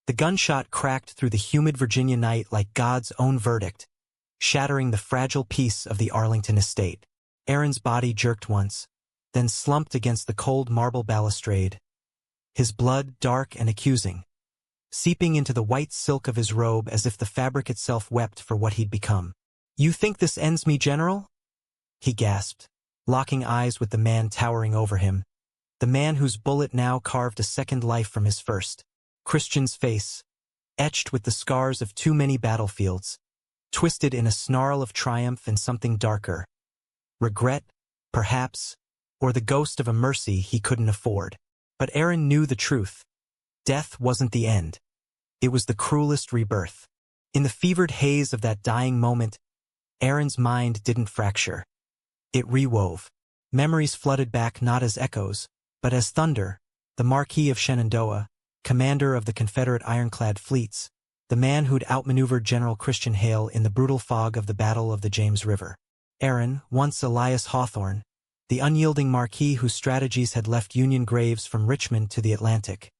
The gunshot cracked through the humid Virginia night like God's own verdict, shattering the fragile peace of the Arlington estate. Aaron's body jerked once, then slumped against the cold marble balustrade, his blood dark and accusing, seeping into the white silk of his robe as if the fabric itself wept for what he'd become. "You think this ends me, General?" he gasped, locking eyes with the man towering over him, the man whose bullet now carved a second life from his first. Christian's face, etched with the scars of too many battlefields, twisted in a snarl of triumph and something darker. Regret, perhaps, or the ghost of a mercy he couldn't afford. But Aaron knew the truth. Death wasn't the end. It was the cruelest rebirth. In the fevered haze of that dying moment, Aaron's mind didn't fracture. It rewove. Memories flooded back not as echoes, but as thunder. The Marquis of Shenandoah, commander of the Confederate ironclad fleets, the man who'd outmaneuvered General Christian Hale in the brutal fog of the Battle of the James River. Aaron, once Elias Hawthorne, the unyielding Marquis whose strategies had left Union graves from Richmond to the Atlantic,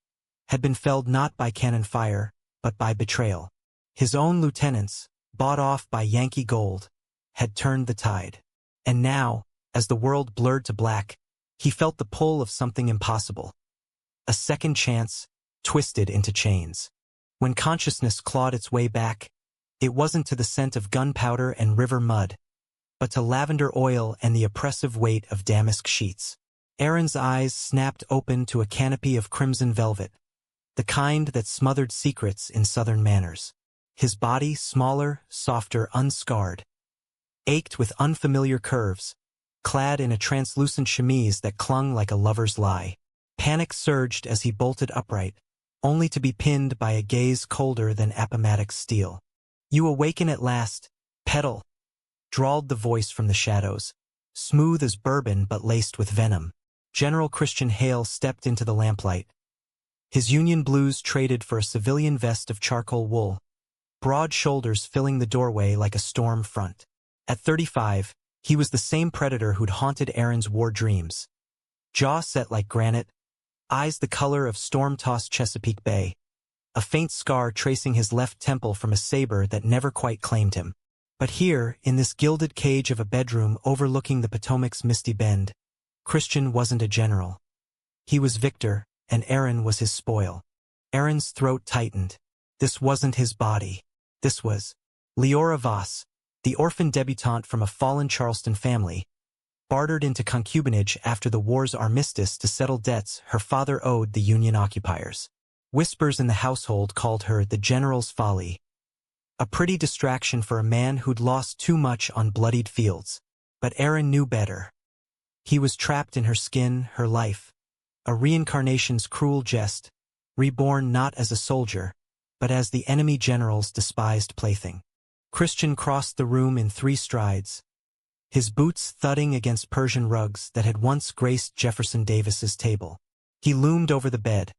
had been felled not by cannon fire, but by betrayal. His own lieutenants, bought off by Yankee gold, had turned the tide. And now, as the world blurred to black, he felt the pull of something impossible. A second chance, twisted into chains. When consciousness clawed its way back, it wasn't to the scent of gunpowder and river mud, but to lavender oil and the oppressive weight of damask sheets. Aaron's eyes snapped open to a canopy of crimson velvet, the kind that smothered secrets in southern manners. His body, smaller, softer, unscarred, ached with unfamiliar curves, clad in a translucent chemise that clung like a lover's lie. Panic surged as he bolted upright, only to be pinned by a gaze colder than Appomattox steel. "You awaken at last, Petal," drawled the voice from the shadows, smooth as bourbon but laced with venom. General Christian Hale stepped into the lamplight. His Union blues traded for a civilian vest of charcoal wool, broad shoulders filling the doorway like a storm front. At 35, he was the same predator who'd haunted Aaron's war dreams. Jaw set like granite, eyes the color of storm-tossed Chesapeake Bay, a faint scar tracing his left temple from a saber that never quite claimed him. But here, in this gilded cage of a bedroom overlooking the Potomac's misty bend, Christian wasn't a general. He was victor, and Aaron was his spoil. Aaron's throat tightened. This wasn't his body. This was Leora Voss, the orphan debutante from a fallen Charleston family, bartered into concubinage after the war's armistice to settle debts her father owed the Union occupiers. Whispers in the household called her the General's Folly, a pretty distraction for a man who'd lost too much on bloodied fields. But Aaron knew better. He was trapped in her skin, her life, a reincarnation's cruel jest, reborn not as a soldier, but as the enemy general's despised plaything. Christian crossed the room in 3 strides, his boots thudding against Persian rugs that had once graced Jefferson Davis's table. He loomed over the bed,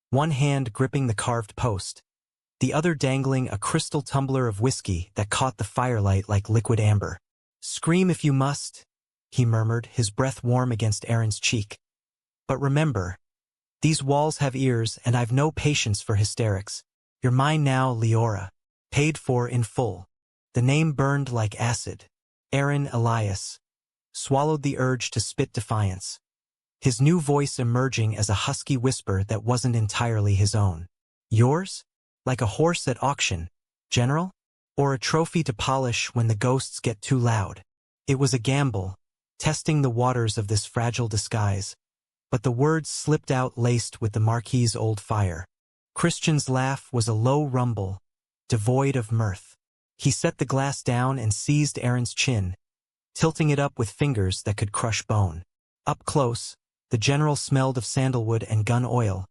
one hand gripping the carved post, the other dangling a crystal tumbler of whiskey that caught the firelight like liquid amber. "Scream if you must," he murmured, his breath warm against Aaron's cheek. "But remember, these walls have ears and I've no patience for hysterics. You're mine now, Leora. Paid for in full." The name burned like acid. Aaron Elias swallowed the urge to spit defiance, his new voice emerging as a husky whisper that wasn't entirely his own. "Yours? Like a horse at auction, General? Or a trophy to polish when the ghosts get too loud?" It was a gamble, testing the waters of this fragile disguise, but the words slipped out laced with the Marquis's old fire. Christian's laugh was a low rumble, devoid of mirth. He set the glass down and seized Aaron's chin, tilting it up with fingers that could crush bone. Up close, the general smelled of sandalwood and gun oil,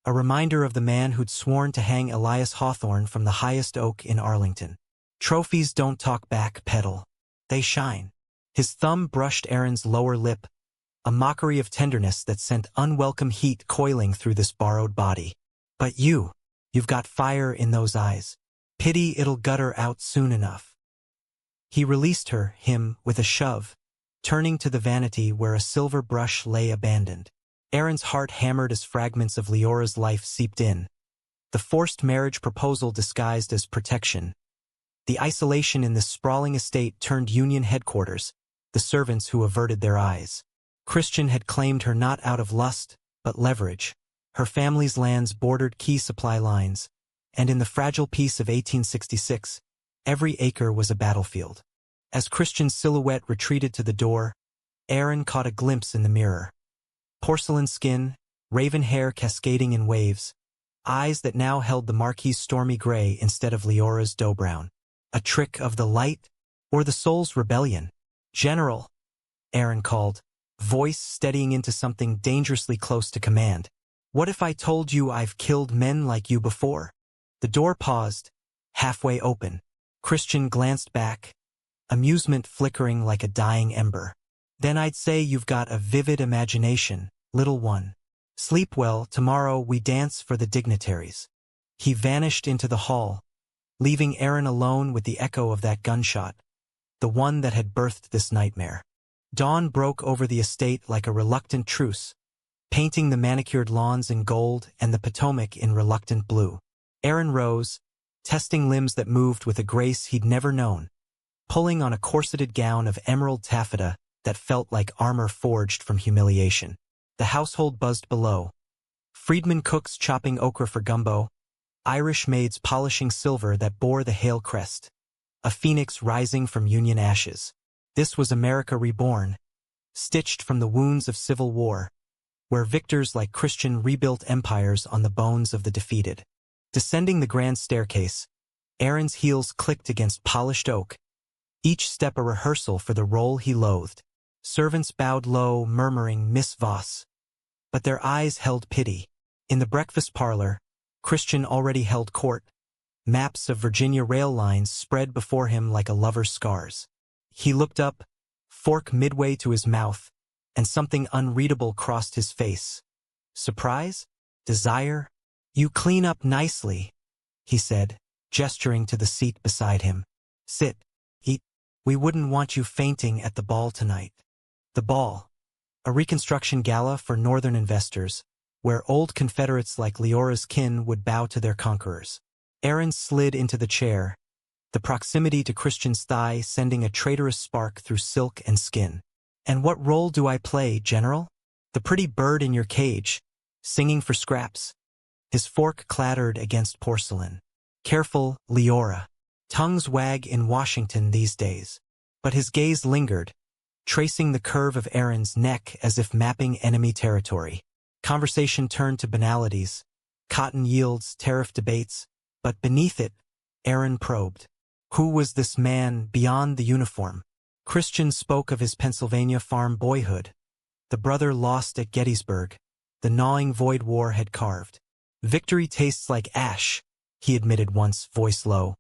a reminder of the man who'd sworn to hang Elias Hawthorne from the highest oak in Arlington. "Trophies don't talk back, Petal. They shine." His thumb brushed Aaron's lower lip, a mockery of tenderness that sent unwelcome heat coiling through this borrowed body. "But you've got fire in those eyes. Pity it'll gutter out soon enough." He released him, with a shove, turning to the vanity where a silver brush lay abandoned. Aaron's heart hammered as fragments of Leora's life seeped in, the forced marriage proposal disguised as protection. The isolation in this sprawling estate turned Union headquarters, the servants who averted their eyes. Christian had claimed her not out of lust, but leverage. Her family's lands bordered key supply lines, and in the fragile peace of 1866, every acre was a battlefield. As Christian's silhouette retreated to the door, Aaron caught a glimpse in the mirror. Porcelain skin, raven hair cascading in waves, eyes that now held the Marquis' stormy gray instead of Leora's dough brown. A trick of the light, or the soul's rebellion? "General," Aaron called, voice steadying into something dangerously close to command. "What if I told you I've killed men like you before?" The door paused, halfway open. Christian glanced back, amusement flickering like a dying ember. "Then I'd say you've got a vivid imagination, little one. Sleep well, tomorrow we dance for the dignitaries." He vanished into the hall, leaving Aaron alone with the echo of that gunshot, the one that had birthed this nightmare. Dawn broke over the estate like a reluctant truce, painting the manicured lawns in gold and the Potomac in reluctant blue. Aaron rose, testing limbs that moved with a grace he'd never known, pulling on a corseted gown of emerald taffeta that felt like armor forged from humiliation. The household buzzed below. Freedmen cooks chopping okra for gumbo, Irish maids polishing silver that bore the Hale crest. A phoenix rising from Union ashes. This was America reborn, stitched from the wounds of Civil War, where victors like Christian rebuilt empires on the bones of the defeated. Descending the grand staircase, Aaron's heels clicked against polished oak, each step a rehearsal for the role he loathed. Servants bowed low, murmuring "Miss Voss," but their eyes held pity. In the breakfast parlor, Christian already held court. Maps of Virginia rail lines spread before him like a lover's scars. He looked up, fork midway to his mouth, and something unreadable crossed his face. Surprise? Desire? "You clean up nicely," he said, gesturing to the seat beside him. "Sit, eat. We wouldn't want you fainting at the ball tonight." The ball, a Reconstruction gala for Northern investors, where old Confederates like Leora's kin would bow to their conquerors. Aaron slid into the chair, the proximity to Christian's thigh sending a traitorous spark through silk and skin. "And what role do I play, General? The pretty bird in your cage, singing for scraps?" His fork clattered against porcelain. "Careful, Leora. Tongues wag in Washington these days." But his gaze lingered, tracing the curve of Aaron's neck as if mapping enemy territory. Conversation turned to banalities, cotton yields, tariff debates, but beneath it, Aaron probed. Who was this man beyond the uniform? Christian spoke of his Pennsylvania farm boyhood, the brother lost at Gettysburg, the gnawing void war had carved. "Victory tastes like ash," he admitted once, voice low.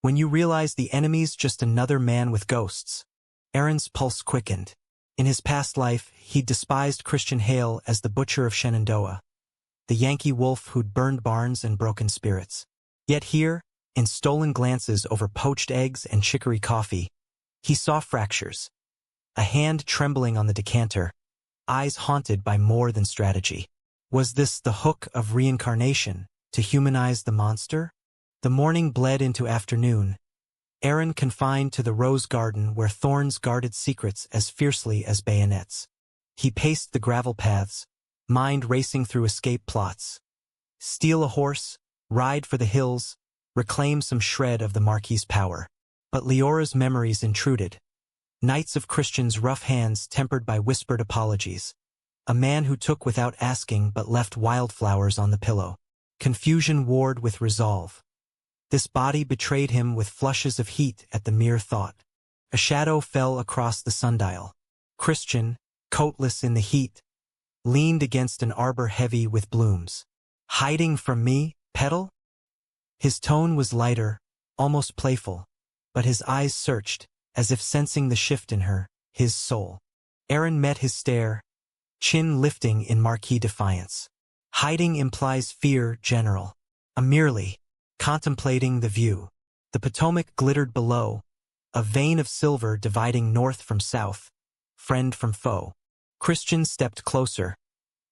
"When you realize the enemy's just another man with ghosts." Aaron's pulse quickened. In his past life, he'd despised Christian Hale as the butcher of Shenandoah, the Yankee wolf who'd burned barns and broken spirits. Yet here, in stolen glances over poached eggs and chicory coffee, he saw fractures. A hand trembling on the decanter, eyes haunted by more than strategy. Was this the hook of reincarnation, to humanize the monster? The morning bled into afternoon, Aaron confined to the rose garden where thorns guarded secrets as fiercely as bayonets. He paced the gravel paths, mind racing through escape plots. Steal a horse, ride for the hills, reclaim some shred of the Marquis' power. But Leora's memories intruded. Nights of Christian's rough hands tempered by whispered apologies. A man who took without asking but left wildflowers on the pillow. Confusion warred with resolve. This body betrayed him with flushes of heat at the mere thought. A shadow fell across the sundial. Christian, coatless in the heat, leaned against an arbor heavy with blooms. "Hiding from me, petal?" His tone was lighter, almost playful, but his eyes searched, as if sensing the shift in her, his soul. Aaron met his stare, chin lifting in Marquis defiance. "Hiding implies fear, General. I'm merely contemplating the view." The Potomac glittered below, a vein of silver dividing north from south, friend from foe. Christian stepped closer,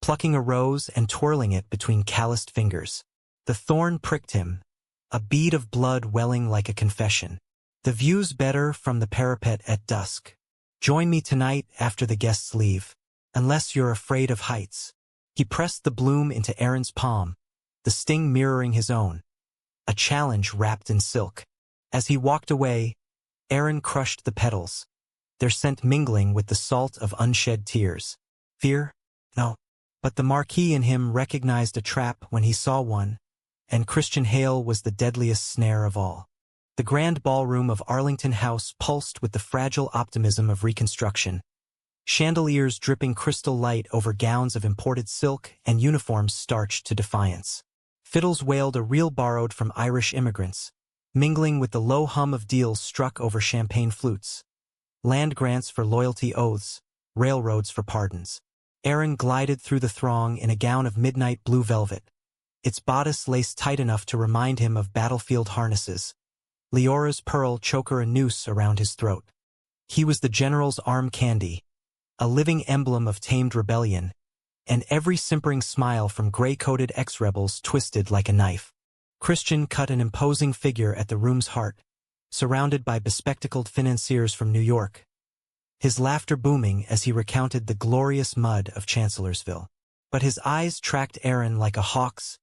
plucking a rose and twirling it between calloused fingers. The thorn pricked him, a bead of blood welling like a confession. The view's better from the parapet at dusk. Join me tonight after the guests leave, unless you're afraid of heights. He pressed the bloom into Aaron's palm, the sting mirroring his own, a challenge wrapped in silk. As he walked away, Aaron crushed the petals, their scent mingling with the salt of unshed tears. Fear? No. But the Marquis in him recognized a trap when he saw one, and Christian Hale was the deadliest snare of all. The grand ballroom of Arlington House pulsed with the fragile optimism of Reconstruction. Chandeliers dripping crystal light over gowns of imported silk and uniforms starched to defiance. Fiddles wailed a reel borrowed from Irish immigrants, mingling with the low hum of deals struck over champagne flutes. Land grants for loyalty oaths, railroads for pardons. Aaron glided through the throng in a gown of midnight blue velvet, its bodice laced tight enough to remind him of battlefield harnesses. Leora's pearl choker a noose around his throat. He was the general's arm candy, a living emblem of tamed rebellion, and every simpering smile from gray-coated ex-rebels twisted like a knife. Christian cut an imposing figure at the room's heart, surrounded by bespectacled financiers from New York, his laughter booming as he recounted the glorious mud of Chancellorsville. But his eyes tracked Aaron like a hawk's,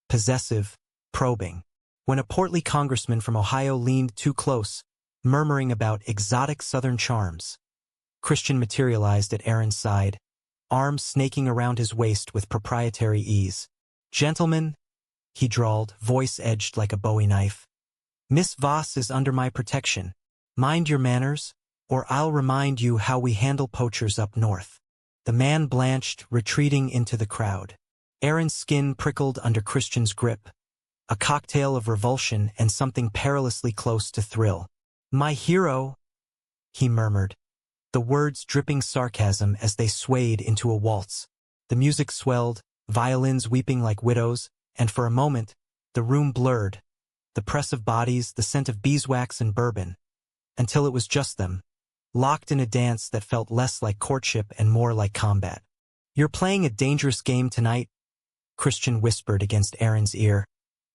possessive, probing. When a portly congressman from Ohio leaned too close, murmuring about exotic southern charms, Christian materialized at Aaron's side, arms snaking around his waist with proprietary ease. "Gentlemen," he drawled, voice edged like a Bowie knife, "Miss Voss is under my protection. Mind your manners, or I'll remind you how we handle poachers up north." The man blanched, retreating into the crowd. Aaron's skin prickled under Christian's grip, a cocktail of revulsion and something perilously close to thrill. "My hero," he murmured, the words dripping sarcasm as they swayed into a waltz. The music swelled, violins weeping like widows, and for a moment, the room blurred, the press of bodies, the scent of beeswax and bourbon, until it was just them, locked in a dance that felt less like courtship and more like combat. "You're playing a dangerous game tonight," Christian whispered against Aaron's ear,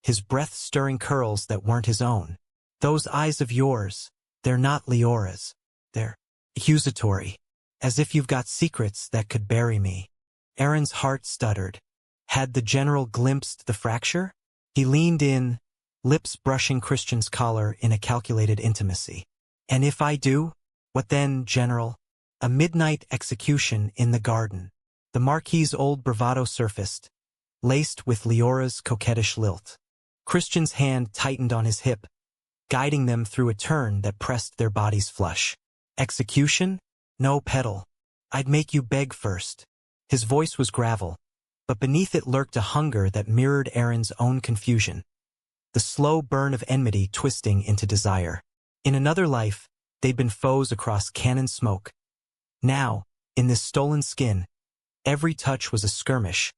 his breath-stirring curls that weren't his own. "Those eyes of yours, they're not Leora's. They're accusatory, as if you've got secrets that could bury me." Aaron's heart stuttered. Had the general glimpsed the fracture? He leaned in, lips brushing Christian's collar in a calculated intimacy. "And if I do? What then, General?" A midnight execution in the garden. The Marquis's old bravado surfaced, laced with Leora's coquettish lilt. Christian's hand tightened on his hip, guiding them through a turn that pressed their bodies flush. "Execution? No pedal. I'd make you beg first." His voice was gravel, but beneath it lurked a hunger that mirrored Aaron's own confusion, the slow burn of enmity twisting into desire. In another life, they'd been foes across cannon smoke. Now, in this stolen skin, every touch was a skirmish,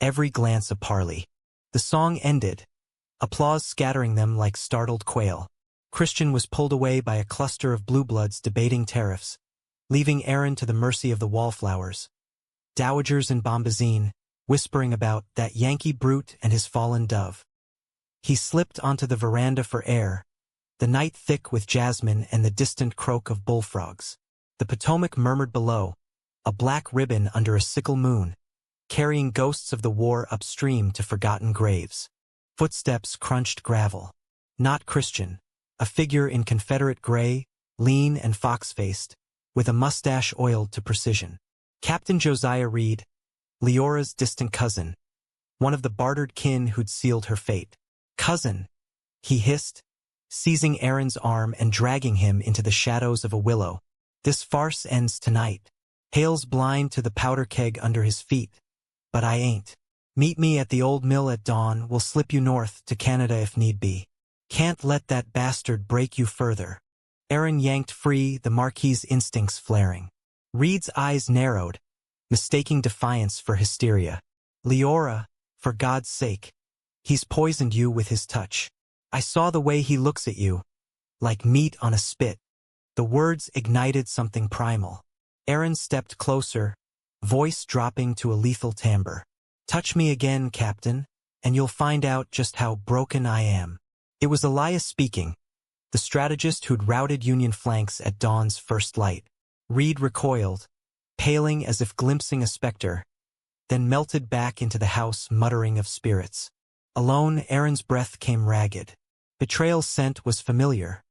every glance a parley. The song ended, applause scattering them like startled quail. Christian was pulled away by a cluster of blue-bloods debating tariffs, leaving Aaron to the mercy of the wallflowers. Dowagers in bombazine, whispering about that Yankee brute and his fallen dove. He slipped onto the veranda for air, the night thick with jasmine and the distant croak of bullfrogs. The Potomac murmured below, a black ribbon under a sickle moon, carrying ghosts of the war upstream to forgotten graves. Footsteps crunched gravel. Not Christian, a figure in Confederate gray, lean and fox-faced, with a mustache oiled to precision. Captain Josiah Reed, Leora's distant cousin, one of the bartered kin who'd sealed her fate. "Cousin," he hissed, seizing Aaron's arm and dragging him into the shadows of a willow. "This farce ends tonight. Hale's blind to the powder keg under his feet, but I ain't. Meet me at the old mill at dawn, we'll slip you north to Canada if need be. Can't let that bastard break you further." Aaron yanked free, the Marquis's instincts flaring. Reed's eyes narrowed, mistaking defiance for hysteria. "Leora, for God's sake. He's poisoned you with his touch. I saw the way he looks at you, like meat on a spit." The words ignited something primal. Aaron stepped closer, voice dropping to a lethal timbre. "Touch me again, Captain, and you'll find out just how broken I am." It was Elias speaking, the strategist who'd routed Union flanks at dawn's first light. Reed recoiled, paling as if glimpsing a specter, then melted back into the house muttering of spirits. Alone, Aaron's breath came ragged. Betrayal's scent was familiar.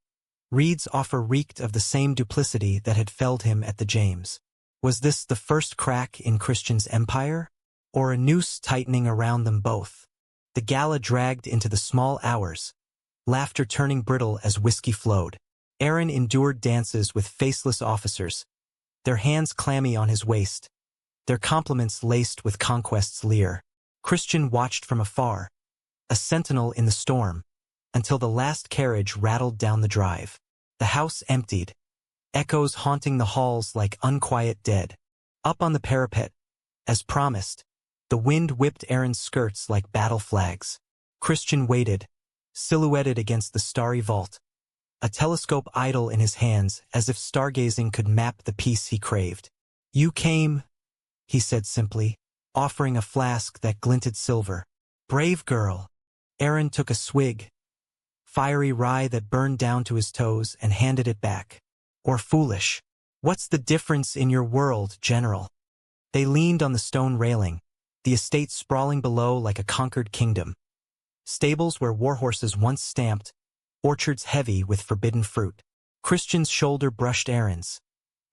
Reed's offer reeked of the same duplicity that had felled him at the James. Was this the first crack in Christian's empire, or a noose tightening around them both? The gala dragged into the small hours, laughter turning brittle as whiskey flowed. Aaron endured dances with faceless officers, their hands clammy on his waist, their compliments laced with conquest's leer. Christian watched from afar, a sentinel in the storm, until the last carriage rattled down the drive. The house emptied, echoes haunting the halls like unquiet dead. Up on the parapet, as promised, the wind whipped Aaron's skirts like battle flags. Christian waited, silhouetted against the starry vault, a telescope idle in his hands as if stargazing could map the peace he craved. "You came," he said simply, offering a flask that glinted silver. "Brave girl." Aaron took a swig, fiery rye that burned down to his toes, and handed it back. "Or foolish? What's the difference in your world, General?" They leaned on the stone railing, the estate sprawling below like a conquered kingdom. Stables where warhorses once stamped, orchards heavy with forbidden fruit. Christian's shoulder brushed Aaron's,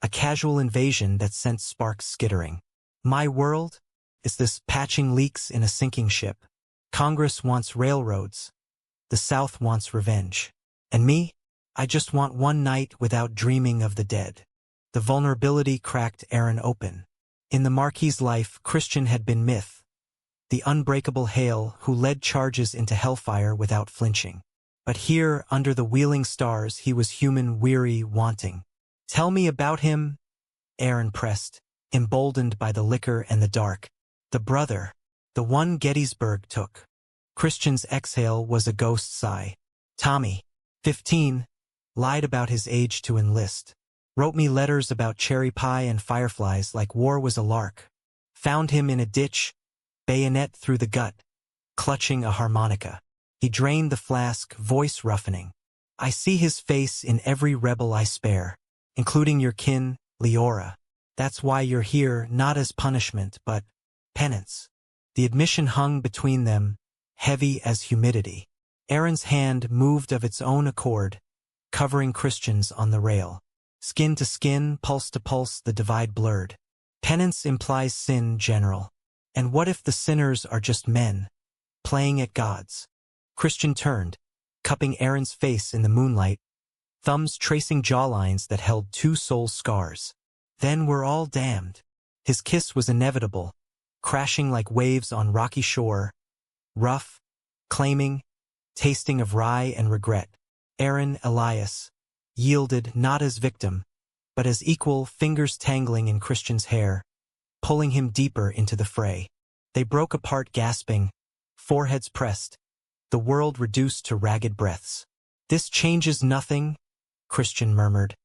a casual invasion that sent sparks skittering. "My world is this patching leaks in a sinking ship. Congress wants railroads. The South wants revenge. And me? I just want one night without dreaming of the dead." The vulnerability cracked Aaron open. In the Marquis' life, Christian had been myth, the unbreakable Hale who led charges into hellfire without flinching. But here, under the wheeling stars, he was human, weary, wanting. "Tell me about him," Aaron pressed, emboldened by the liquor and the dark. "The brother, the one Gettysburg took." Christian's exhale was a ghost sigh. "Tommy, 15, lied about his age to enlist. Wrote me letters about cherry pie and fireflies like war was a lark. Found him in a ditch, bayonet through the gut, clutching a harmonica. He drained the flask, voice roughening. I see his face in every rebel I spare, including your kin, Leora. That's why you're here, not as punishment, but penance." The admission hung between them, heavy as humidity. Aaron's hand moved of its own accord, covering Christian's on the rail. Skin to skin, pulse to pulse, the divide blurred. "Penance implies sin, General. And what if the sinners are just men, playing at gods?" Christian turned, cupping Aaron's face in the moonlight, thumbs tracing jawlines that held two soul scars. "Then we're all damned." His kiss was inevitable, crashing like waves on rocky shore, rough, claiming, tasting of rye and regret. Aaron, Elias, yielded not as victim, but as equal, fingers tangling in Christian's hair, pulling him deeper into the fray. They broke apart gasping, foreheads pressed, the world reduced to ragged breaths. "This changes nothing," Christian murmured,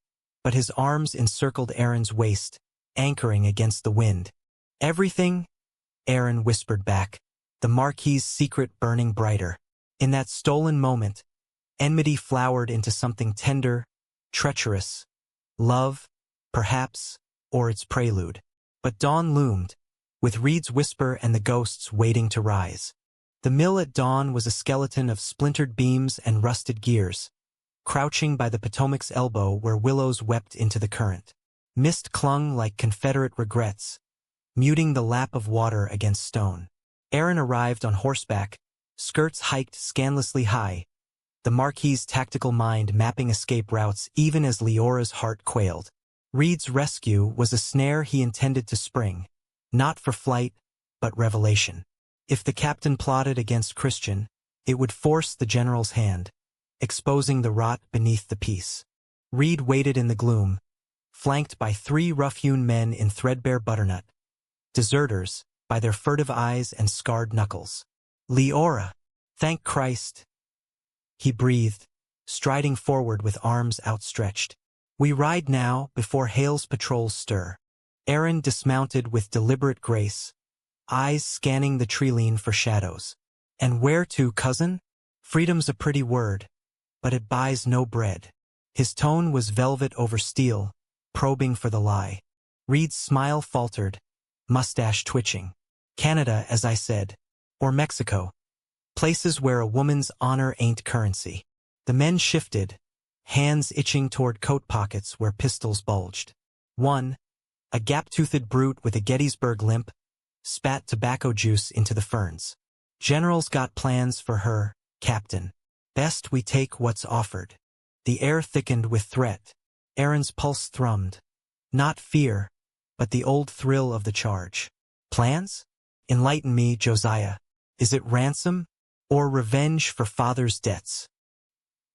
but his arms encircled Aaron's waist, anchoring against the wind. "Everything?" Aaron whispered back, the Marquis' secret burning brighter. In that stolen moment, enmity flowered into something tender, treacherous. Love, perhaps, or its prelude. But dawn loomed, with Reed's whisper and the ghosts waiting to rise. The mill at dawn was a skeleton of splintered beams and rusted gears, crouching by the Potomac's elbow where willows wept into the current. Mist clung like Confederate regrets, muting the lap of water against stone. Aaron arrived on horseback, skirts hiked scanlessly high, the Marquis' tactical mind mapping escape routes even as Leora's heart quailed. Reed's rescue was a snare he intended to spring, not for flight, but revelation. If the captain plotted against Christian, it would force the general's hand, exposing the rot beneath the peace. Reed waited in the gloom, flanked by 3 rough-hewn men in threadbare butternut, deserters by their furtive eyes and scarred knuckles. "Leora, thank Christ," he breathed, striding forward with arms outstretched. "We ride now before Hale's patrols stir." Aaron dismounted with deliberate grace, eyes scanning the tree-line for shadows. And where to, cousin? Freedom's a pretty word, but it buys no bread. His tone was velvet over steel, probing for the lie. Reed's smile faltered, mustache twitching. Canada, as I said, or Mexico. Places where a woman's honor ain't currency. The men shifted, hands itching toward coat pockets where pistols bulged. One, a gap-toothed brute with a Gettysburg limp, spat tobacco juice into the ferns. General's got plans for her, Captain. Best we take what's offered. The air thickened with threat. Aaron's pulse thrummed. Not fear, but the old thrill of the charge. Plans? Enlighten me, Josiah. Is it ransom, or revenge for father's debts?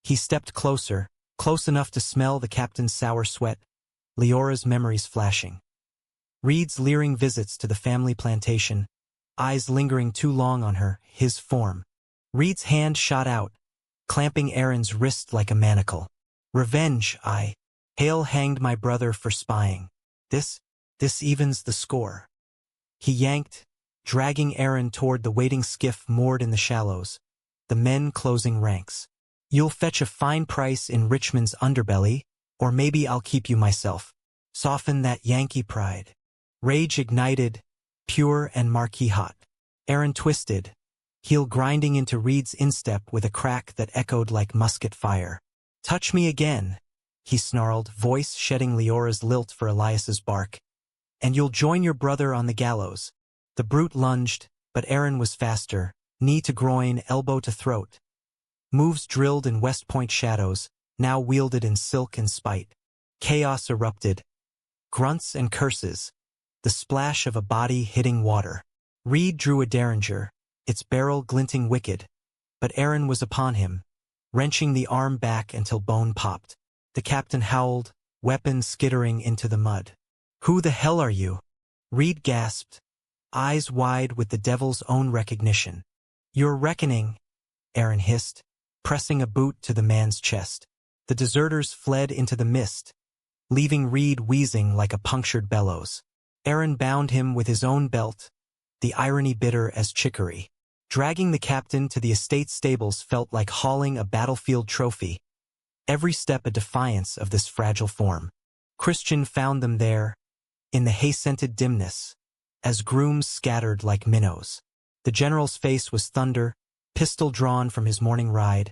He stepped closer, close enough to smell the captain's sour sweat, Leora's memories flashing. Reed's leering visits to the family plantation, eyes lingering too long on her, his form. Reed's hand shot out, clamping Aaron's wrist like a manacle. Revenge, I. Hale hanged my brother for spying. This evens the score. He yanked, dragging Aaron toward the waiting skiff moored in the shallows, the men closing ranks. You'll fetch a fine price in Richmond's underbelly, or maybe I'll keep you myself. Soften that Yankee pride. Rage ignited, pure and Marquis hot. Aaron twisted, heel grinding into Reed's instep with a crack that echoed like musket fire. Touch me again, he snarled, voice shedding Leora's lilt for Elias's bark. And you'll join your brother on the gallows. The brute lunged, but Aaron was faster, knee to groin, elbow to throat. Moves drilled in West Point shadows, now wielded in silk and spite. Chaos erupted. Grunts and curses. The splash of a body hitting water. Reed drew a derringer, its barrel glinting wicked. But Aaron was upon him, wrenching the arm back until bone popped. The captain howled, weapon skittering into the mud. Who the hell are you? Reed gasped, eyes wide with the devil's own recognition. Your reckoning, Aaron hissed, pressing a boot to the man's chest. The deserters fled into the mist, leaving Reed wheezing like a punctured bellows. Aaron bound him with his own belt, the irony bitter as chicory. Dragging the captain to the estate stables felt like hauling a battlefield trophy, every step a defiance of this fragile form. Christian found them there, in the hay-scented dimness, as grooms scattered like minnows. The general's face was thunder, pistol drawn from his morning ride,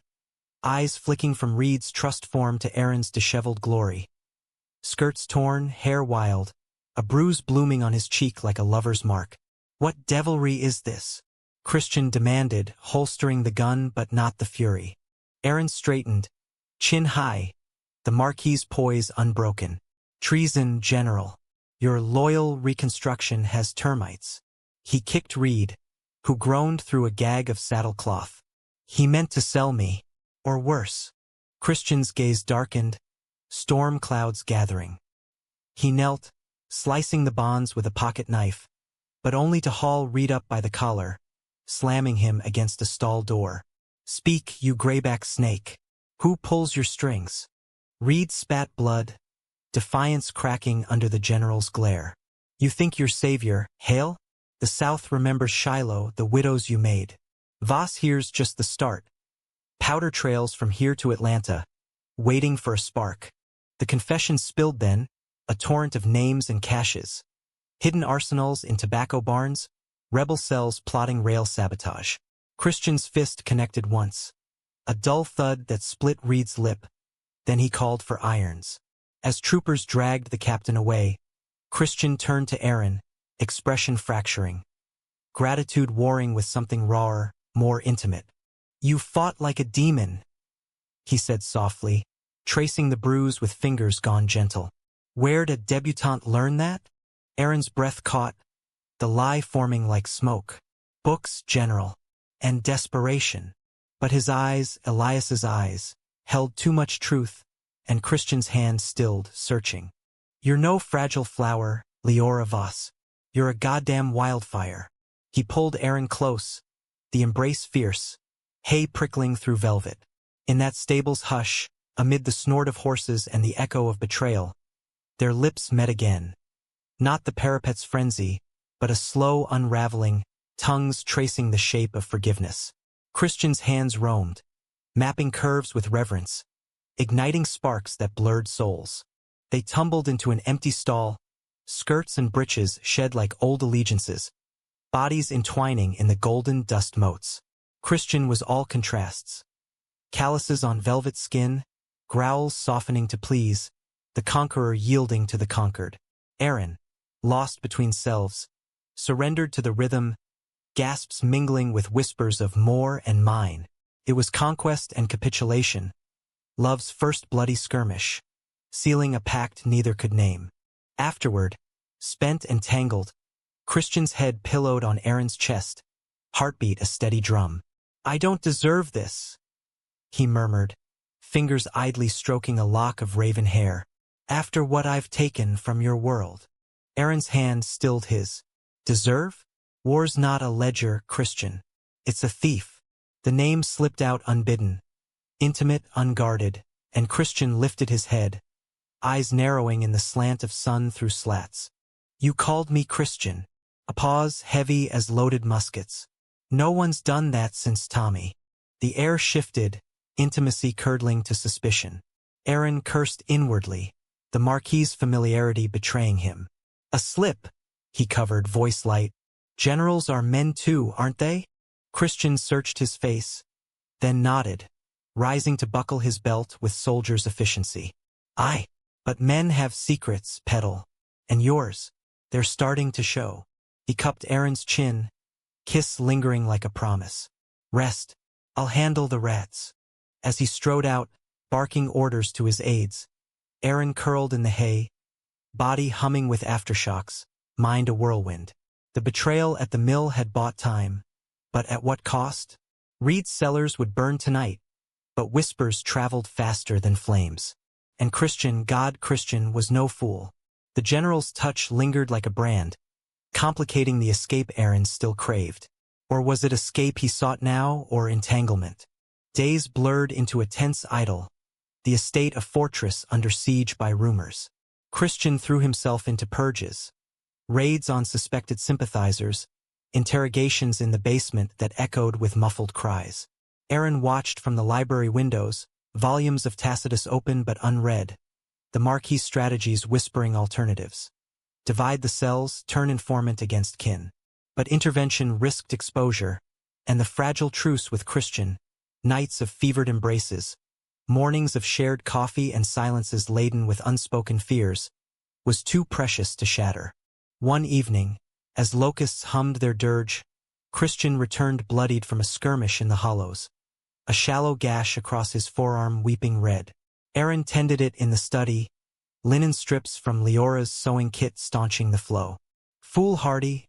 eyes flicking from Reed's trust form to Aaron's disheveled glory. Skirts torn, hair wild, a bruise blooming on his cheek like a lover's mark. What devilry is this? Christian demanded, holstering the gun but not the fury. Aaron straightened, chin high, the Marquis' poise unbroken. Treason, General. Your loyal reconstruction has termites. He kicked Reed, who groaned through a gag of saddlecloth. He meant to sell me, or worse. Christian's gaze darkened, storm clouds gathering. He knelt, slicing the bonds with a pocket knife, but only to haul Reed up by the collar, slamming him against a stall door. Speak, you grayback snake. Who pulls your strings? Reed spat blood, defiance cracking under the general's glare. You think you're savior, Hale? The South remembers Shiloh, the widows you made. Voss here's just the start. Powder trails from here to Atlanta, waiting for a spark. The confession spilled then, a torrent of names and caches. Hidden arsenals in tobacco barns, rebel cells plotting rail sabotage. Christian's fist connected once. A dull thud that split Reed's lip. Then he called for irons. As troopers dragged the captain away, Christian turned to Aaron, expression fracturing. Gratitude warring with something rawer, more intimate. You fought like a demon, he said softly, tracing the bruise with fingers gone gentle. Where'd a debutante learn that? Aaron's breath caught, the lie forming like smoke. Books, General. And desperation. But his eyes, Elias's eyes, held too much truth, and Christian's hand stilled, searching. You're no fragile flower, Leora Voss. You're a goddamn wildfire. He pulled Aaron close, the embrace fierce, hay prickling through velvet. In that stable's hush, amid the snort of horses and the echo of betrayal, their lips met again. Not the parapet's frenzy, but a slow unraveling, tongues tracing the shape of forgiveness. Christian's hands roamed, mapping curves with reverence, igniting sparks that blurred souls. They tumbled into an empty stall, skirts and breeches shed like old allegiances, bodies entwining in the golden dust motes. Christian was all contrasts. Calluses on velvet skin, growls softening to please, the conqueror yielding to the conquered. Aaron, lost between selves, surrendered to the rhythm, gasps mingling with whispers of more and mine. It was conquest and capitulation, love's first bloody skirmish, sealing a pact neither could name. Afterward, spent and tangled, Christian's head pillowed on Aaron's chest, heartbeat a steady drum. "I don't deserve this," he murmured, fingers idly stroking a lock of raven hair. "After what I've taken from your world." Aaron's hand stilled his. "Deserve? War's not a ledger, Christian. It's a thief." The name slipped out unbidden, intimate, unguarded, and Christian lifted his head, eyes narrowing in the slant of sun through slats. "You called me Christian." A pause heavy as loaded muskets. "No one's done that since Tommy." The air shifted, intimacy curdling to suspicion. Aaron cursed inwardly, the Marquis' familiarity betraying him. "A slip," he covered, voice light. "Generals are men too, aren't they?" Christian searched his face, then nodded, rising to buckle his belt with soldier's efficiency. "Aye, but men have secrets, Petal. And yours, they're starting to show." He cupped Aaron's chin, kiss lingering like a promise. "Rest, I'll handle the rats." As he strode out, barking orders to his aides, Aaron curled in the hay, body humming with aftershocks, mind a whirlwind. The betrayal at the mill had bought time, but at what cost? Reed's cellars would burn tonight, but whispers traveled faster than flames. And Christian, God Christian, was no fool. The general's touch lingered like a brand, complicating the escape Aaron still craved. Or was it escape he sought now, or entanglement? Days blurred into a tense idyll, the estate a fortress under siege by rumors. Christian threw himself into purges, raids on suspected sympathizers, interrogations in the basement that echoed with muffled cries. Aaron watched from the library windows, volumes of Tacitus open but unread, the Marquis' strategies whispering alternatives. Divide the cells, turn informant against kin. But intervention risked exposure, and the fragile truce with Christian, nights of fevered embraces, mornings of shared coffee and silences laden with unspoken fears, was too precious to shatter. One evening, as locusts hummed their dirge, Christian returned bloodied from a skirmish in the hollows, a shallow gash across his forearm weeping red. Aaron tended it in the study, linen strips from Leora's sewing kit staunching the flow. "Foolhardy,"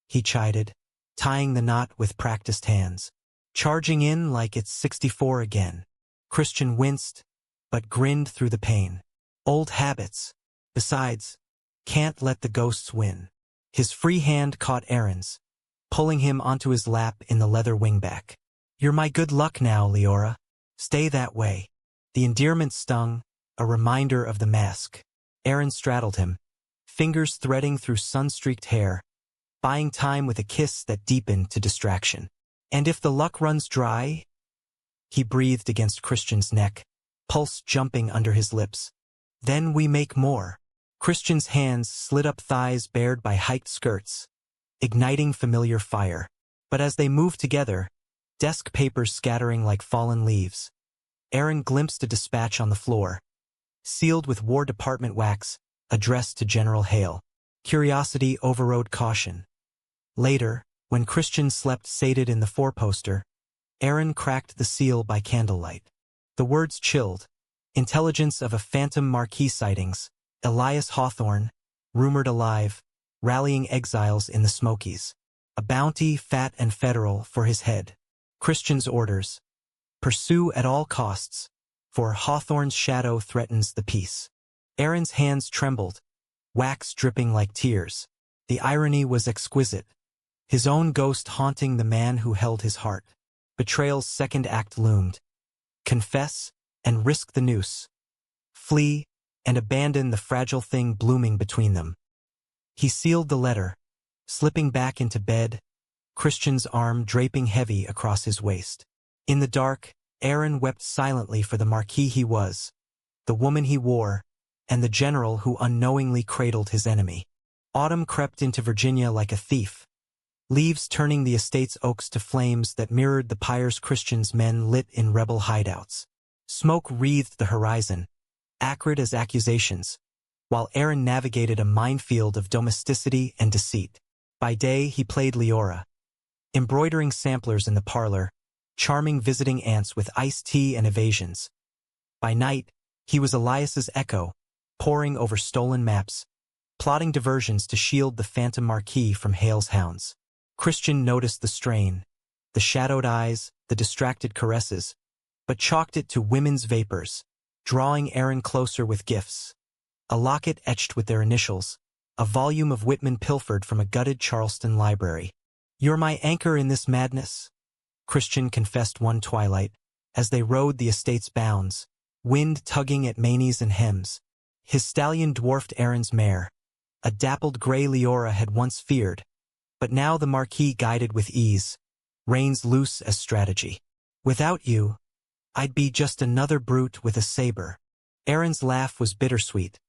he chided, tying the knot with practiced hands. "Charging in like it's 64 again." Christian winced, but grinned through the pain. "Old habits. Besides, can't let the ghosts win." His free hand caught Aaron's, pulling him onto his lap in the leather wingback. "You're my good luck now, Leora. Stay that way." The endearment stung, a reminder of the mask. Aaron straddled him, fingers threading through sun-streaked hair, buying time with a kiss that deepened to distraction. "And if the luck runs dry?" He breathed against Christian's neck, pulse jumping under his lips. "Then we make more." Christian's hands slid up thighs bared by hiked skirts, igniting familiar fire. But as they moved together, desk papers scattering like fallen leaves, Aaron glimpsed a dispatch on the floor, sealed with War Department wax, addressed to General Hale. Curiosity overrode caution. Later, when Christian slept sated in the four-poster, Aaron cracked the seal by candlelight. The words chilled. Intelligence of a phantom Marquis sightings, Elias Hawthorne, rumored alive, rallying exiles in the Smokies. A bounty, fat and federal, for his head. Christian's orders: pursue at all costs, for Hawthorne's shadow threatens the peace. Aaron's hands trembled, wax dripping like tears. The irony was exquisite. His own ghost haunting the man who held his heart. Betrayal's second act loomed. Confess and risk the noose. Flee and abandon the fragile thing blooming between them. He sealed the letter, slipping back into bed, Christian's arm draping heavy across his waist. In the dark, Aaron wept silently for the Marquis he was, the woman he wore, and the general who unknowingly cradled his enemy. Autumn crept into Virginia like a thief, leaves turning the estate's oaks to flames that mirrored the pyres Christian's men lit in rebel hideouts. Smoke wreathed the horizon, acrid as accusations, while Aaron navigated a minefield of domesticity and deceit. By day he played Leora, embroidering samplers in the parlor, charming visiting aunts with iced tea and evasions. By night, he was Elias's echo, poring over stolen maps, plotting diversions to shield the phantom Marquis from Hale's hounds. Christian noticed the strain, the shadowed eyes, the distracted caresses, but chalked it to women's vapors, drawing Aaron closer with gifts. A locket etched with their initials, a volume of Whitman pilfered from a gutted Charleston library. "You're my anchor in this madness," Christian confessed one twilight, as they rode the estate's bounds, wind tugging at manes and hems. His stallion dwarfed Aaron's mare. A dappled gray Leora had once feared, but now the Marquis guided with ease, reins loose as strategy. "Without you, I'd be just another brute with a saber." Aaron's laugh was bittersweet,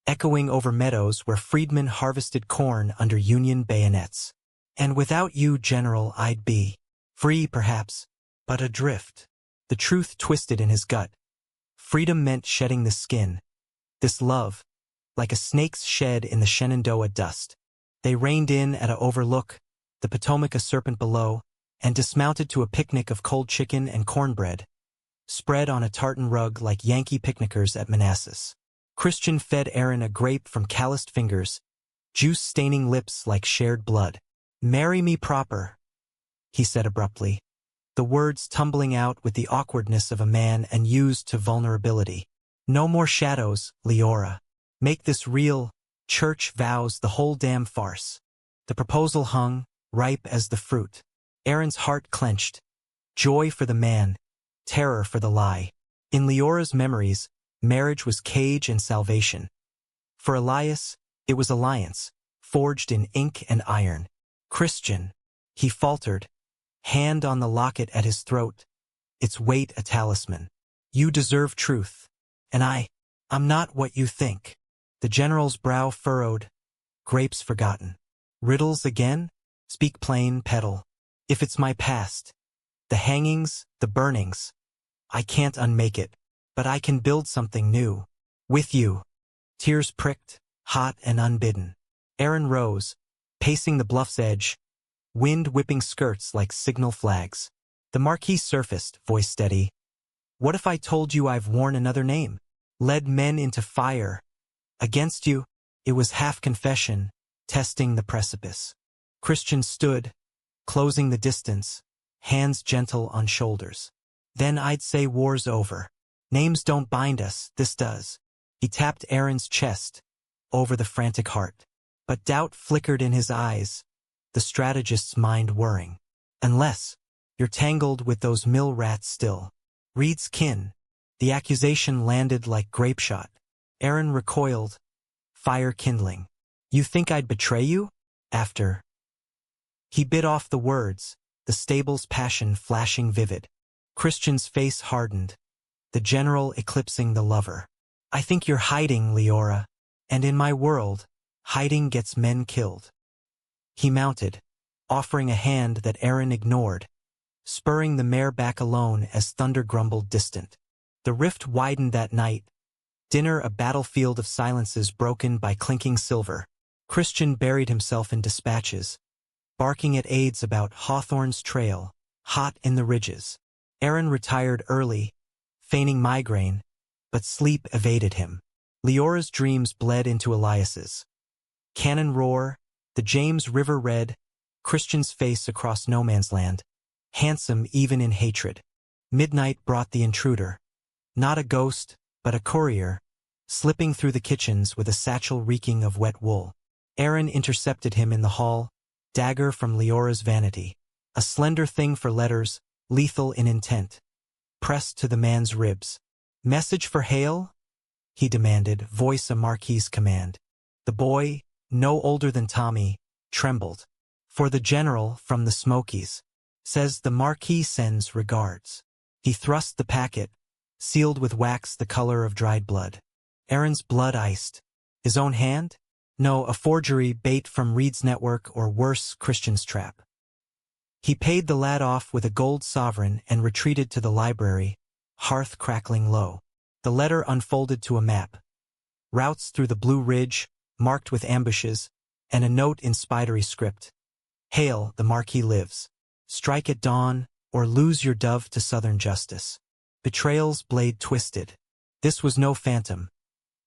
echoing over meadows where freedmen harvested corn under Union bayonets. "And without you, General, I'd be free, perhaps, but adrift." The truth twisted in his gut. Freedom meant shedding the skin. This love, like a snake's shed in the Shenandoah dust. They reined in at a overlook, the Potomac a serpent below, and dismounted to a picnic of cold chicken and cornbread, spread on a tartan rug like Yankee picnickers at Manassas. Christian fed Aaron a grape from calloused fingers, juice-staining lips like shared blood. "Marry me proper," he said abruptly, the words tumbling out with the awkwardness of a man unused to vulnerability. "No more shadows, Leora. Make this real. Church vows the whole damn farce." The proposal hung, ripe as the fruit. Aaron's heart clenched. Joy for the man, terror for the lie. In Leora's memories, marriage was cage and salvation. For Elias, it was alliance, forged in ink and iron. "Christian," he faltered, hand on the locket at his throat, its weight a talisman. "You deserve truth, and I'm not what you think." The general's brow furrowed, grapes forgotten. "Riddles again? Speak plain, peddle. If it's my past, the hangings, the burnings, I can't unmake it, but I can build something new. With you." Tears pricked, hot and unbidden. Aaron rose, pacing the bluff's edge, wind whipping skirts like signal flags. The Marquis surfaced, voice steady. "What if I told you I've worn another name? Led men into fire. Against you?" It was half confession, testing the precipice. Christian stood, closing the distance, hands gentle on shoulders. "Then I'd say war's over. Names don't bind us, this does." He tapped Aaron's chest, over the frantic heart. But doubt flickered in his eyes, the strategist's mind whirring. "Unless you're tangled with those mill rats still. Reed's kin." The accusation landed like grape shot. Aaron recoiled, fire kindling. "You think I'd betray you? After?" He bit off the words, the stable's passion flashing vivid. Christian's face hardened, the general eclipsing the lover. "I think you're hiding, Leora, and in my world, hiding gets men killed." He mounted, offering a hand that Aaron ignored, spurring the mare back alone as thunder grumbled distant. The rift widened that night, dinner a battlefield of silences broken by clinking silver. Christian buried himself in dispatches, barking at aides about Hawthorne's trail, hot in the ridges. Aaron retired early, feigning migraine, but sleep evaded him. Leora's dreams bled into Elias's. Cannon roar, the James River red, Christian's face across no man's land, handsome even in hatred. Midnight brought the intruder. Not a ghost, but a courier, slipping through the kitchens with a satchel reeking of wet wool. Aaron intercepted him in the hall, dagger from Leora's vanity. A slender thing for letters, lethal in intent, pressed to the man's ribs. "Message for Hale?" he demanded, voice a Marquis' command. The boy, no older than Tommy, trembled. For the general from the Smokies. Says the Marquis sends regards. He thrust the packet, sealed with wax the color of dried blood. Aaron's blood iced. His own hand? No, a forgery, bait from Reed's network, or worse, Christian's trap. He paid the lad off with a gold sovereign and retreated to the library, hearth crackling low. The letter unfolded to a map. Routes through the Blue Ridge, marked with ambushes, and a note in spidery script. Hail, the Marquis lives. Strike at dawn, or lose your dove to southern justice. Betrayal's blade twisted. This was no phantom.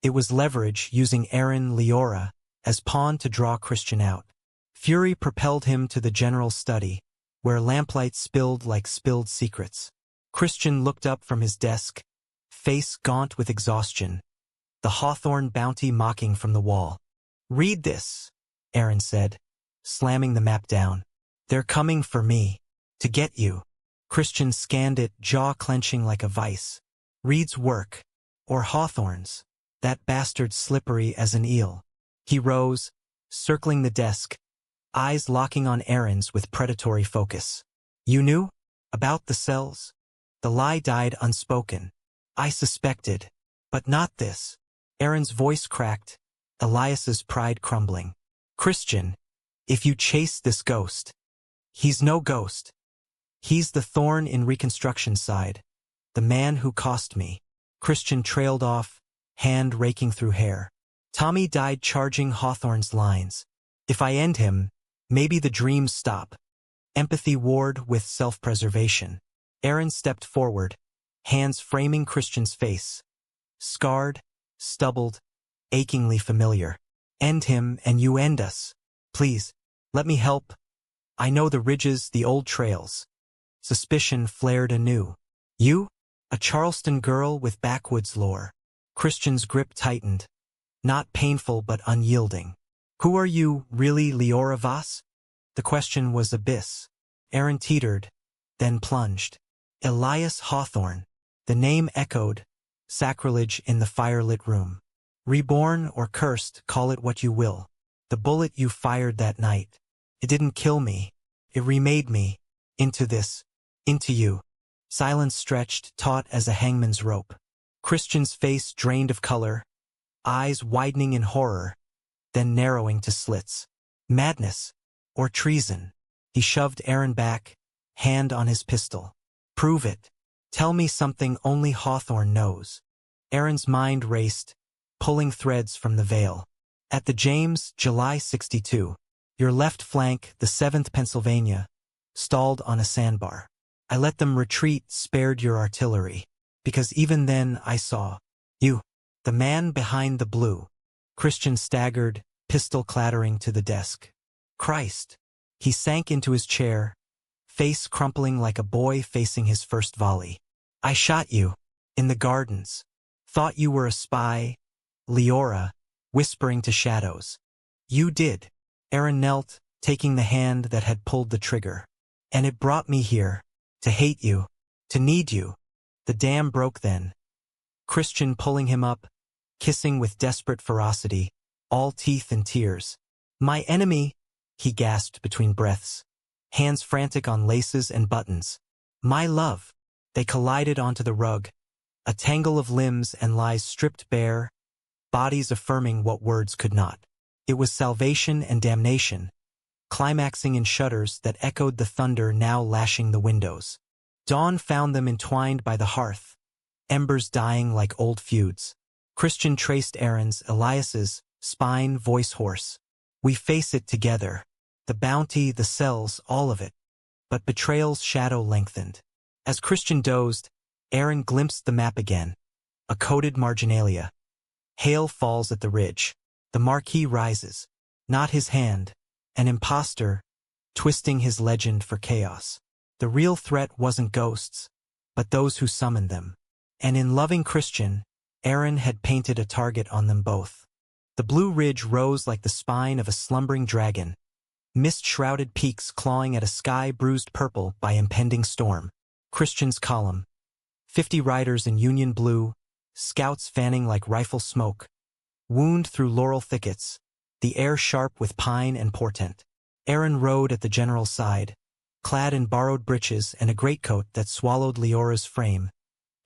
It was leverage using Aaron Leora as pawn to draw Christian out. Fury propelled him to the general's study, where lamplight spilled like spilled secrets. Christian looked up from his desk, face gaunt with exhaustion, the hawthorn bounty mocking from the wall. "Read this," Aaron said, slamming the map down. "They're coming for me. To get you." Christian scanned it, jaw clenching like a vice. Reed's work. Or Hawthorne's. That bastard slippery as an eel. He rose, circling the desk, eyes locking on Aaron's with predatory focus. "You knew? About the cells?" The lie died unspoken. "I suspected. But not this." Aaron's voice cracked, Elias's pride crumbling. "Christian, if you chase this ghost..." "He's no ghost. He's the thorn in Reconstruction's side. The man who cost me." Christian trailed off, hand raking through hair. "Tommy died charging Hawthorne's lines. If I end him, maybe the dreams stop." Empathy warred with self-preservation. Aaron stepped forward, hands framing Christian's face. Scarred, stubbled, achingly familiar. "End him and you end us. Please, let me help. I know the ridges, the old trails." Suspicion flared anew. "You? A Charleston girl with backwoods lore." Christian's grip tightened. Not painful but unyielding. "Who are you, really, Leora Voss?" The question was abyss. Aaron teetered, then plunged. "Elias Hawthorne." The name echoed, sacrilege in the firelit room. "Reborn or cursed, call it what you will. The bullet you fired that night. It didn't kill me. It remade me. Into this. Into you." Silence stretched, taut as a hangman's rope. Christian's face drained of color, eyes widening in horror, then narrowing to slits. Madness. Or treason. He shoved Aaron back, hand on his pistol. "Prove it. Tell me something only Hawthorne knows." Aaron's mind raced, pulling threads from the veil. "At the James, July 62. Your left flank, the 7th Pennsylvania, stalled on a sandbar. I let them retreat, spared your artillery. Because even then I saw you, the man behind the blue." Christian staggered, pistol clattering to the desk. Christ. He sank into his chair, face crumpling like a boy facing his first volley. "I shot you. In the gardens. Thought you were a spy." Leora, whispering to shadows. "You did." Aaron knelt, taking the hand that had pulled the trigger. "And it brought me here. To hate you. To need you." The dam broke then. Christian pulling him up, kissing with desperate ferocity, all teeth and tears. "My enemy," he gasped between breaths, hands frantic on laces and buttons. "My love." They collided onto the rug, a tangle of limbs and lies stripped bare, bodies affirming what words could not. It was salvation and damnation, climaxing in shudders that echoed the thunder now lashing the windows. Dawn found them entwined by the hearth, embers dying like old feuds. Christian traced Aaron's, Elias's, spine, voice hoarse. "We face it together. The bounty, the cells, all of it." But betrayal's shadow lengthened. As Christian dozed, Aaron glimpsed the map again. A coded marginalia. Hail falls at the ridge. The Marquis rises. Not his hand. An imposter, twisting his legend for chaos. The real threat wasn't ghosts, but those who summoned them. And in loving Christian, Aaron had painted a target on them both. The Blue Ridge rose like the spine of a slumbering dragon, mist-shrouded peaks clawing at a sky bruised purple by impending storm. Christian's column. 50 riders in Union blue, scouts fanning like rifle smoke. Wound through laurel thickets, the air sharp with pine and portent. Aaron rode at the general's side, clad in borrowed breeches and a greatcoat that swallowed Leora's frame,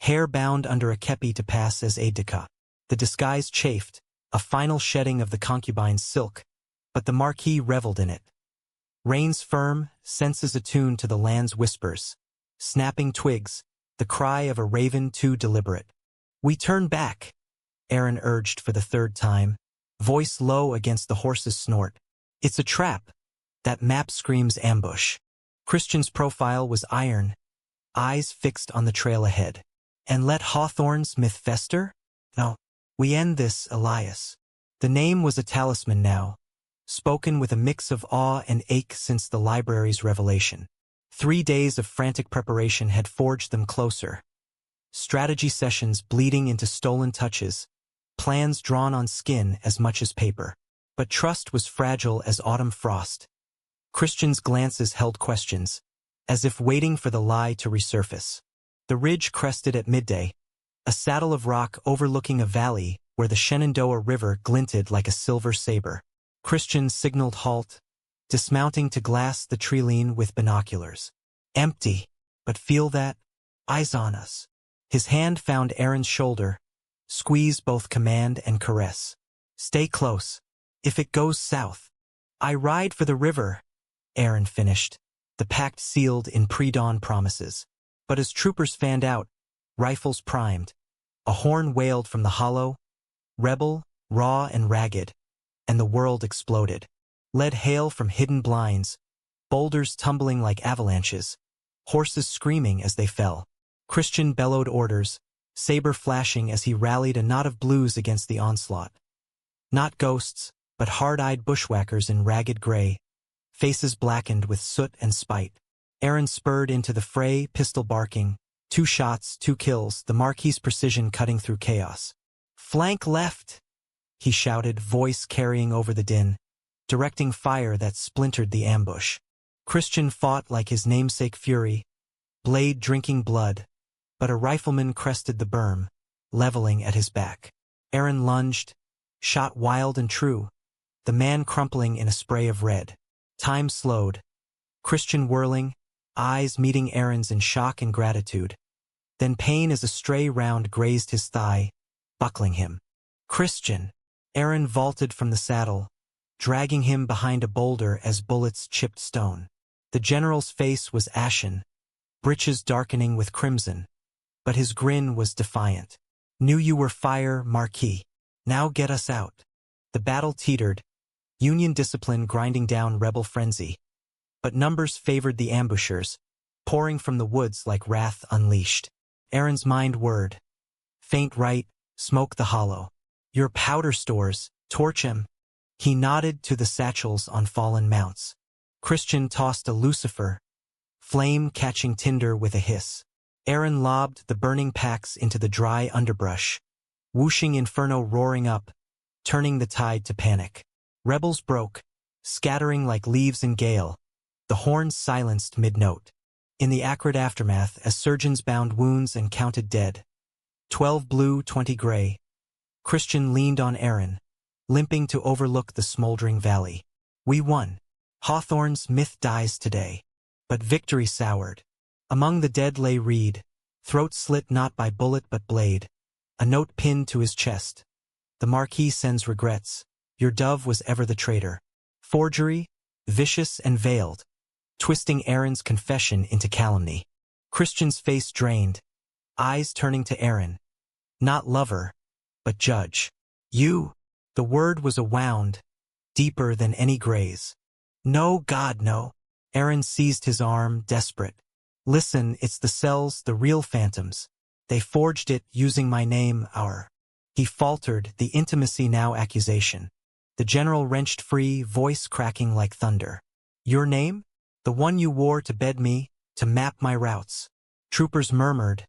hair bound under a kepi to pass as aide-de-camp. The disguise chafed, a final shedding of the concubine's silk, but the Marquis reveled in it. Reins firm, senses attuned to the land's whispers, snapping twigs, the cry of a raven too deliberate. "We turn back," Aaron urged for the third time, voice low against the horse's snort. "It's a trap. That map screams ambush." Christian's profile was iron, eyes fixed on the trail ahead. "And let Hawthorne's myth fester? No. We end this, Elias." The name was a talisman now, spoken with a mix of awe and ache since the library's revelation. 3 days of frantic preparation had forged them closer. Strategy sessions bleeding into stolen touches, plans drawn on skin as much as paper. But trust was fragile as autumn frost. Christian's glances held questions, as if waiting for the lie to resurface. The ridge crested at midday, a saddle of rock overlooking a valley where the Shenandoah River glinted like a silver saber. Christian signaled halt, dismounting to glass the treeline with binoculars. "Empty, but feel that? Eyes on us." His hand found Aaron's shoulder, squeezed both command and caress. "Stay close. If it goes south, I ride for the river," Aaron finished, the pact sealed in pre-dawn promises. But as troopers fanned out, rifles primed, a horn wailed from the hollow, rebel, raw and ragged, and the world exploded. Lead hail from hidden blinds, boulders tumbling like avalanches, horses screaming as they fell. Christian bellowed orders, saber flashing as he rallied a knot of blues against the onslaught. Not ghosts, but hard-eyed bushwhackers in ragged gray, faces blackened with soot and spite. Aaron spurred into the fray, pistol barking. 2 shots, 2 kills, the Marquis' precision cutting through chaos. "Flank left," he shouted, voice carrying over the din, directing fire that splintered the ambush. Christian fought like his namesake Fury, blade drinking blood, but a rifleman crested the berm, leveling at his back. Aaron lunged, shot wild and true, the man crumpling in a spray of red. Time slowed, Christian whirling, eyes meeting Aaron's in shock and gratitude. Then pain as a stray round grazed his thigh, buckling him. "Christian!" Aaron vaulted from the saddle, dragging him behind a boulder as bullets chipped stone. The general's face was ashen, breeches darkening with crimson, but his grin was defiant. "Knew you were fire, Marquis. Now get us out." The battle teetered, Union discipline grinding down rebel frenzy. But numbers favored the ambushers, pouring from the woods like wrath unleashed. Aaron's mind whirred. "Faint right, smoke the hollow. Your powder stores, torch 'em." He nodded to the satchels on fallen mounts. Christian tossed a lucifer, flame catching tinder with a hiss. Aaron lobbed the burning packs into the dry underbrush, whooshing inferno roaring up, turning the tide to panic. Rebels broke, scattering like leaves in gale, the horns silenced mid-note. In the acrid aftermath, as surgeons bound wounds and counted dead, 12 blue, 20 gray, Christian leaned on Aaron, limping to overlook the smoldering valley. "We won. Hawthorne's myth dies today." But victory soured. Among the dead lay Reed, throat slit not by bullet but blade, a note pinned to his chest. "The Marquis sends regrets. Your dove was ever the traitor." Forgery, vicious and veiled, twisting Aaron's confession into calumny. Christian's face drained, eyes turning to Aaron. Not lover, but judge. "You." The word was a wound, deeper than any graze. "No, God, no." Aaron seized his arm, desperate. "Listen, it's the cells, the real phantoms. They forged it using my name, our." He faltered, the intimacy now accusation. The general wrenched free, voice cracking like thunder. "Your name? The one you wore to bed me, to map my routes." Troopers murmured,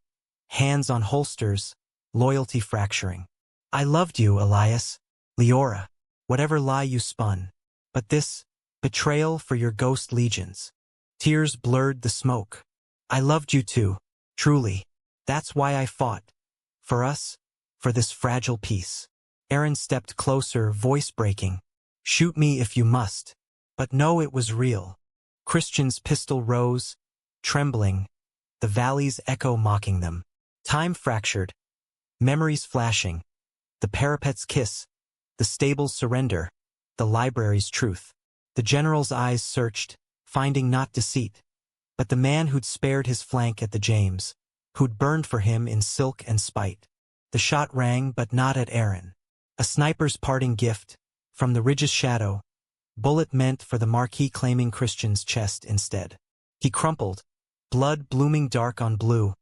hands on holsters, loyalty fracturing. "I loved you, Elias. Leora, whatever lie you spun. But this, betrayal for your ghost legions." Tears blurred the smoke. "I loved you too, truly. That's why I fought. For us, for this fragile peace." Aaron stepped closer, voice breaking. "Shoot me if you must, But no, it was real. Christian's pistol rose, trembling, the valley's echo mocking them. Time fractured, memories flashing, the parapet's kiss, the stable's surrender, the library's truth. The general's eyes searched, finding not deceit, but the man who'd spared his flank at the James, who'd burned for him in silk and spite. The shot rang, but not at Aaron. A sniper's parting gift, from the ridge's shadow, bullet meant for the Marquis, claiming Christian's chest instead. He crumpled, blood blooming dark on blue,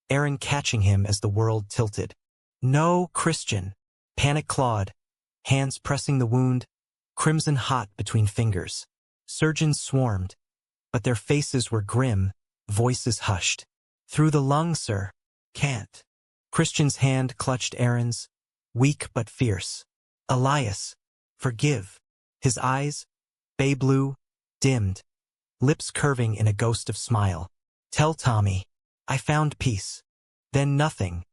Aaron catching him as the world tilted. No, Christian! Panic clawed, hands pressing the wound, crimson hot between fingers. Surgeons swarmed, but their faces were grim, voices hushed. Through the lung, sir. Can't. Christian's hand clutched Aaron's, weak but fierce. Elias, forgive. His eyes, bay blue, dimmed, lips curving in a ghost of smile. Tell Tommy, I found peace. Then nothing,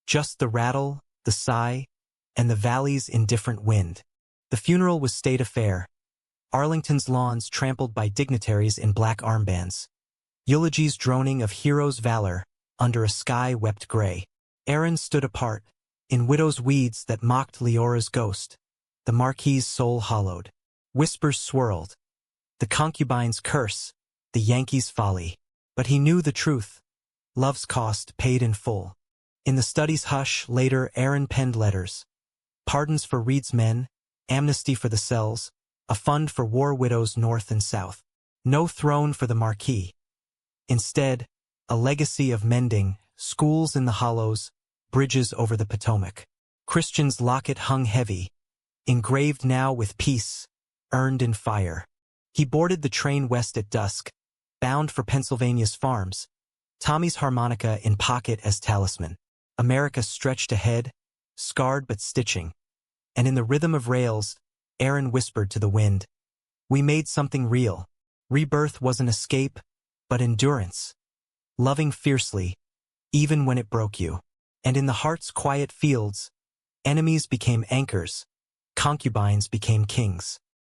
just the rattle, the sigh, and the valley's indifferent wind. The funeral was state affair. Arlington's lawns trampled by dignitaries in black armbands. Eulogies droning of heroes' valor under a sky wept gray. Aaron stood apart, in widow's weeds that mocked Leora's ghost. The Marquis' soul hollowed. Whispers swirled. The concubine's curse, the Yankee's folly. But he knew the truth. Love's cost paid in full. In the study's hush, later Aaron penned letters. Pardons for Reed's men, amnesty for the cells, a fund for war widows north and south. No throne for the Marquis. Instead, a legacy of mending, schools in the hollows, bridges over the Potomac. Christian's locket hung heavy, engraved now with peace, earned in fire. He boarded the train west at dusk, bound for Pennsylvania's farms, Tommy's harmonica in pocket as talisman. America stretched ahead, scarred but stitching. And in the rhythm of rails, Aaron whispered to the wind, we made something real. Rebirth wasn't escape, but endurance. Loving fiercely, even when it broke you. And in the heart's quiet fields, enemies became anchors, concubines became kings.